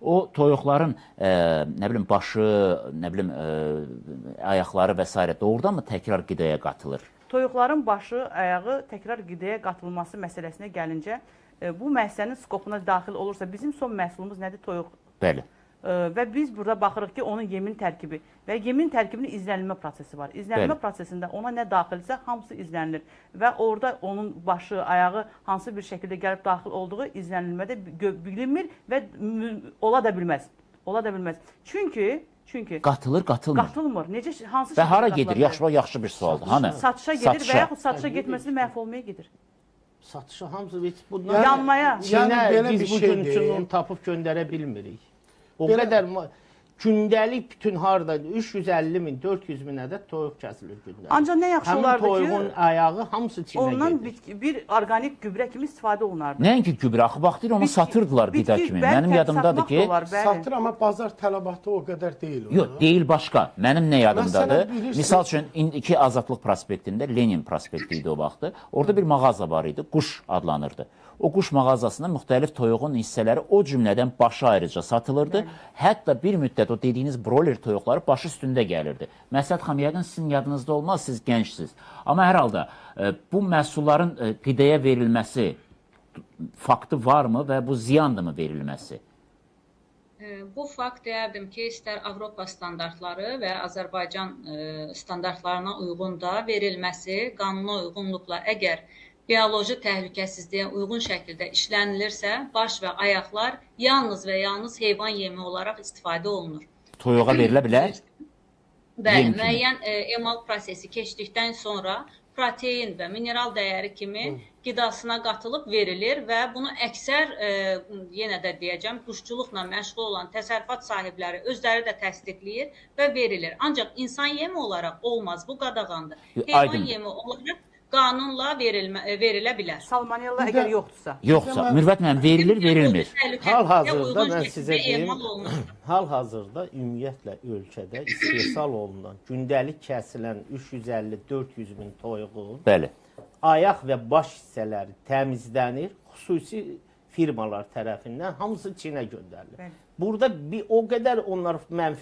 O toyuqların nə bilim başı, nə bilim ayaqları və s. doğrudan mı təkrar qidaya qatılır? Toyuqların başı, ayağı təkrar qidaya qatılması məsələsinə gəlincə, bu müəssisənin skopuna daxil olursa, bizim son məhsulumuz nədir? Toyuq. Bəli. Və biz burada baxırıq ki, onun yemin tərkibi və yemin tərkibinin izlənilmə prosesi var. İzlənilmə prosesində ona nə daxilsə, hamısı izlənilir və orada onun başı, ayağı hansı bir şəkildə gəlib daxil olduğu izlənilmədə bilinmir və ola da bilməz. Ola da bilməz. Çünki qatılır, qatılmır. Qatılmır. Necə, hansı və hara gedir? Yaxşı bir sualdır. Hani? Satışa gedir və yaxud satışa getməsini məhv olmaya gedir. Satışa hamısı bunlar yanmaya. Yəni biz bu gün üçün onu tapıb göndərə bilmirik. O qədər gündəlik bütün harda 350 min, 400 min ədəd toyuq kəsilir gündəlik. Ancaq nə yaxşı olardı ki, toyuğun ayağı hamısı Çinə ondan gedir. bir orqanik gübrə kimi istifadə olunardı. Nəinki gübrə, axı vaxtıyla onu satırdılar qida kimi. Mənim yadımdadır ki, satır, amma bazar tələbatı o qədər deyil. Yox, deyil başqa. Mənim nə yadımdadır? Misal üçün, indiki Azadlıq prospektində, Lenin prospekti idi o vaxtı, orada bir mağaza var idi, Quş adlanırdı. O quş mağazasında müxtəlif toyuğun hissələri o cümlədən başı ayrıca satılırdı. Hətta bir müddət o dediyiniz broiler toyuqları başı üstündə gəlirdi. Məsəd xanım, yəqin sizin yadınızda olmaz, siz gəncsiniz. Amma hər halda bu məhsulların qidaya verilməsi faktı varmı və bu ziyandırmı verilməsi? Bu fakt deyərdim ki, istər Avropa standartları və Azərbaycan standartlarına uyğun da verilməsi, qanuna uyğunluqla əgər bioloji təhlükəsizliyə uyğun şəkildə işlənilirsə, baş və ayaqlar yalnız və yalnız heyvan yemi olaraq istifadə olunur. Toyuğa verilə bilər? Bəli, müəyyən emal prosesi keçdikdən sonra protein və mineral dəyəri kimi qidasına qatılıb verilir və bunu əksər, yenə də deyəcəm, quşçuluqla məşğul olan təsərrüfat sahibləri özləri də təsdiqləyir və verilir. Ancaq insan yemi olaraq olmaz, bu qadağandır. Heyvan yemi olaraq qanunla verilə bilər. Salmonella əgər yoxdursa. Yoxsa, Mürvət müəllim, verilir, verilmir. Hal-hazırda mən sizə deyim, hal-hazırda ümumiyyətlə ölkədə istehsal olunan, gündəlik kəsilən 350-400 min toyuğun ayaq və baş hissələri təmizlənir, xüsusi firmalar tərəfindən hamısı Çinə göndərilir. Burada o qədər onlar mənfi